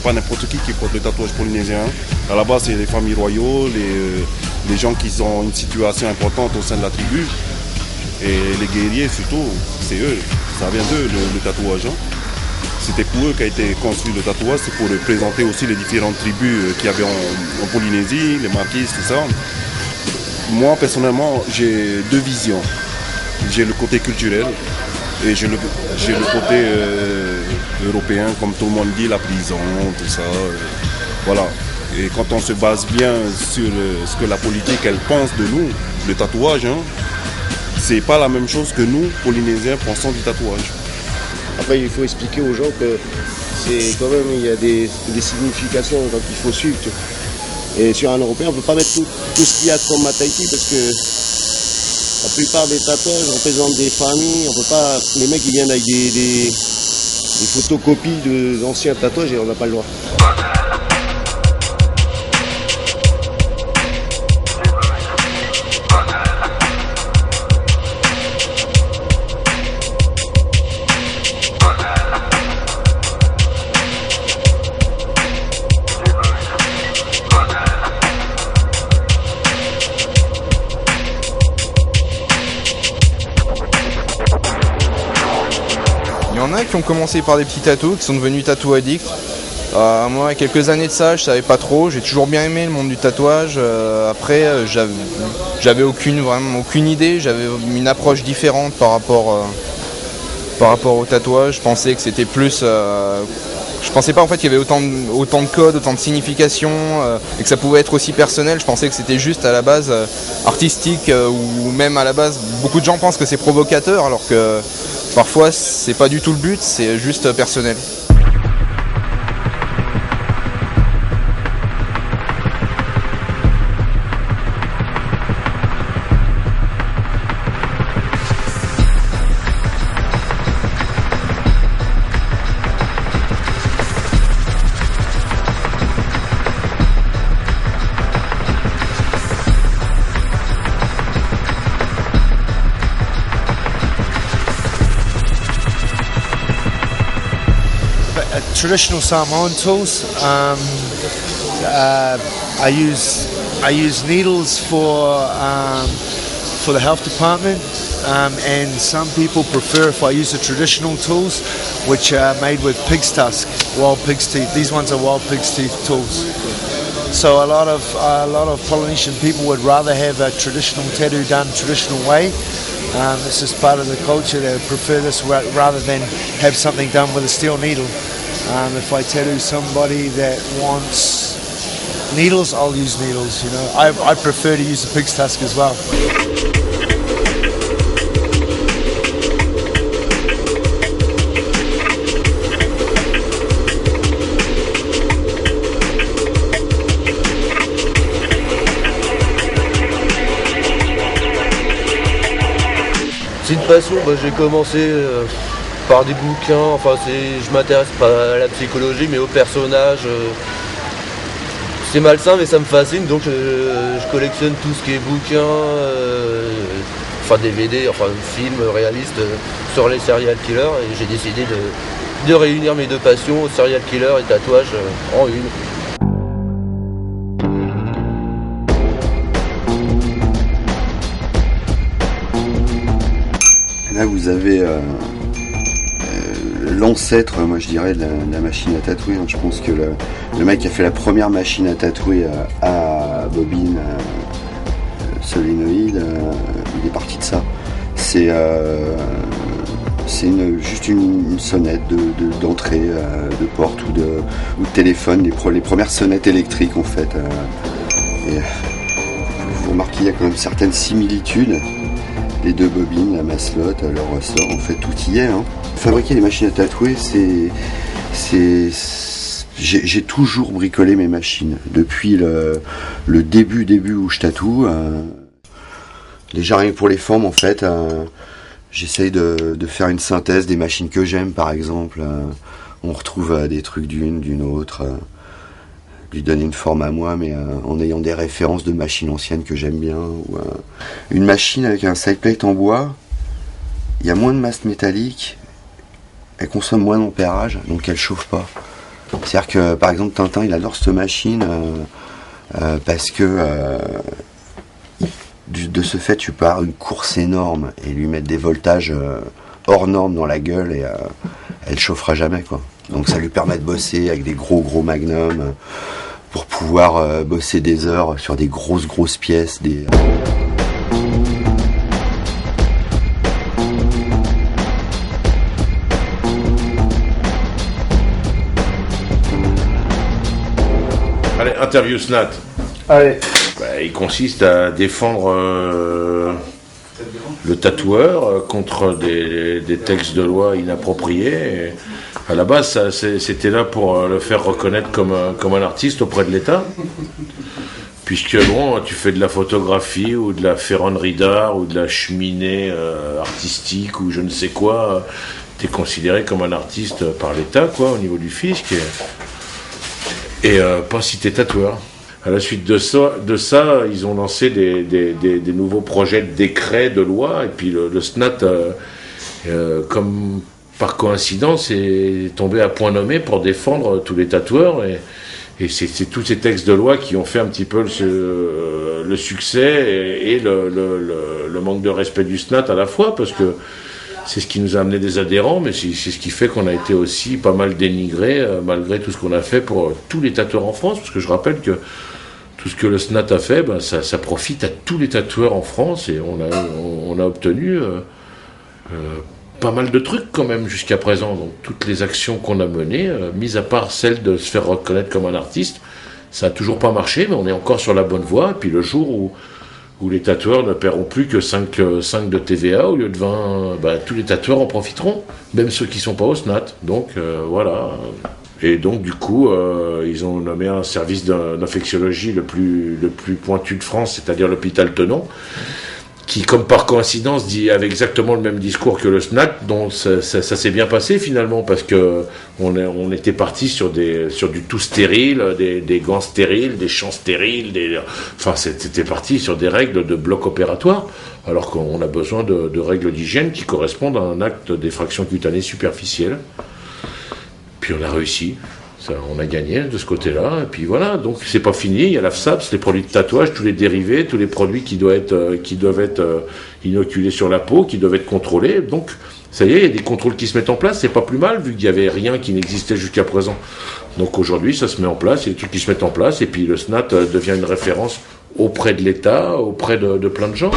pas n'importe qui porte le tatouage polynésien. À la base, c'est les familles royaux, les gens qui ont une situation importante au sein de la tribu. Et les guerriers surtout, c'est eux, ça vient d'eux le tatouage. Hein. C'était pour eux qu'a été construit le tatouage, c'est pour représenter aussi les différentes tribus qu'il y avait en Polynésie, les maquis, tout ça. Moi personnellement, j'ai deux visions. J'ai le côté culturel et j'ai le côté européen, comme tout le monde dit, la prison, tout ça. Voilà. Et quand on se base bien sur ce que la politique elle pense de nous, le tatouage, hein, c'est pas la même chose que nous, Polynésiens, pensons du tatouage. Après, il faut expliquer aux gens que c'est quand même, il y a des significations donc il faut suivre. Et sur un Européen, on ne peut pas mettre tout ce qu'il y a comme à Tahiti parce que la plupart des tatouages représentent des familles. On peut pas, les mecs ils viennent avec des photocopies d'anciens tatouages et on n'a pas le droit. Il y en a qui ont commencé par des petits tatous, qui sont devenus tatou addicts. Moi, il y a quelques années de ça, je savais pas trop. J'ai toujours bien aimé le monde du tatouage. Après, j'avais aucune idée. J'avais une approche différente par rapport au tatouage. Je pensais que c'était plus. Je pensais pas en fait qu'il y avait autant de codes, autant de significations et que ça pouvait être aussi personnel. Je pensais que c'était juste à la base artistique ou même à la base. Beaucoup de gens pensent que c'est provocateur alors que parfois c'est pas du tout le but, c'est juste personnel. Traditional Samoan tools. I use needles for the health department, and some people prefer if I use the traditional tools, which are made with pig's tusk, wild pig's teeth. These ones are wild pig's teeth tools. So a lot of Polynesian people would rather have a traditional tattoo done traditional way. It's just part of the culture. They prefer this rather than have something done with a steel needle. If I tattoo somebody that wants needles, I'll use needles. You know, I prefer to use the pig's tusk as well. C'est une passion. J'ai commencé par des bouquins, je m'intéresse pas à la psychologie mais aux personnages. C'est malsain mais ça me fascine, donc je collectionne tout ce qui est bouquins, DVD, films réalistes sur les serial killers et j'ai décidé de réunir mes deux passions, serial killer et tatouage en une. Là vous avez l'ancêtre, moi je dirais, de la machine à tatouer. Je pense que le mec qui a fait la première machine à tatouer à bobine solénoïde, il est parti de ça. C'est juste une sonnette d'entrée de porte ou de téléphone, les premières sonnettes électriques en fait. Et vous remarquez qu'il y a quand même certaines similitudes. Les deux bobines, la masselotte, leur ressort, en fait tout y est. Hein. Fabriquer les machines à tatouer, j'ai toujours bricolé mes machines. Depuis le début où je tatoue, déjà rien que pour les formes en fait, j'essaye de faire une synthèse des machines que j'aime par exemple. On retrouve des trucs d'une autre. Lui donner une forme à moi, mais en ayant des références de machines anciennes que j'aime bien. Ou, une machine avec un sideplate en bois, il y a moins de masse métallique, elle consomme moins d'ampérage, donc elle chauffe pas. C'est-à-dire que par exemple Tintin il adore cette machine parce que de ce fait tu peux avoir une course énorme et lui mettre des voltages hors normes dans la gueule et elle chauffera jamais quoi. Donc ça lui permet de bosser avec des gros magnums pour pouvoir bosser des heures sur des grosses pièces, Allez, interview Snat. Allez. Il consiste à défendre le tatoueur contre des textes de loi inappropriés. Et à la base, c'était là pour le faire reconnaître comme un artiste auprès de l'État. Puisque bon, tu fais de la photographie ou de la ferronnerie d'art ou de la cheminée artistique ou je ne sais quoi, tu es considéré comme un artiste par l'État, quoi, au niveau du fisc. Et pas si t'es tatoueur. À la suite de ça, ils ont lancé des nouveaux projets de décrets, de lois, et puis le SNAT, comme par coïncidence, est tombé à point nommé pour défendre tous les tatoueurs, et c'est tous ces textes de loi qui ont fait un petit peu le succès et le manque de respect du SNAT à la fois, parce que c'est ce qui nous a amené des adhérents, mais c'est ce qui fait qu'on a été aussi pas mal dénigré malgré tout ce qu'on a fait pour tous les tatoueurs en France, parce que je rappelle que tout ce que le SNAT a fait, ça profite à tous les tatoueurs en France, et on a obtenu pas mal de trucs quand même jusqu'à présent. Donc toutes les actions qu'on a menées, mis à part celle de se faire reconnaître comme un artiste, ça a toujours pas marché, mais on est encore sur la bonne voie. Et puis le jour où les tatoueurs ne paieront plus que 5 de TVA au lieu de 20, tous les tatoueurs en profiteront, même ceux qui ne sont pas au SNAT. Donc voilà. Et donc du coup, ils ont nommé un service d'infectiologie le plus pointu de France, c'est-à-dire l'hôpital Tenon, qui, comme par coïncidence, avait exactement le même discours que le SNAT, donc ça s'est bien passé finalement, parce que on était parti sur du tout stérile, des gants stériles, des champs stériles, c'était parti sur des règles de bloc opératoire, alors qu'on a besoin de règles d'hygiène qui correspondent à un acte d'effraction cutanée superficielle. Puis on a réussi. On a gagné de ce côté-là, et puis voilà, donc c'est pas fini, il y a la FSAPS, les produits de tatouage, tous les dérivés, tous les produits qui doivent être inoculés sur la peau, qui doivent être contrôlés, donc ça y est, il y a des contrôles qui se mettent en place, c'est pas plus mal, vu qu'il y avait rien qui n'existait jusqu'à présent. Donc aujourd'hui, ça se met en place, il y a des trucs qui se mettent en place, et puis le SNAT devient une référence auprès de l'État, auprès de plein de gens.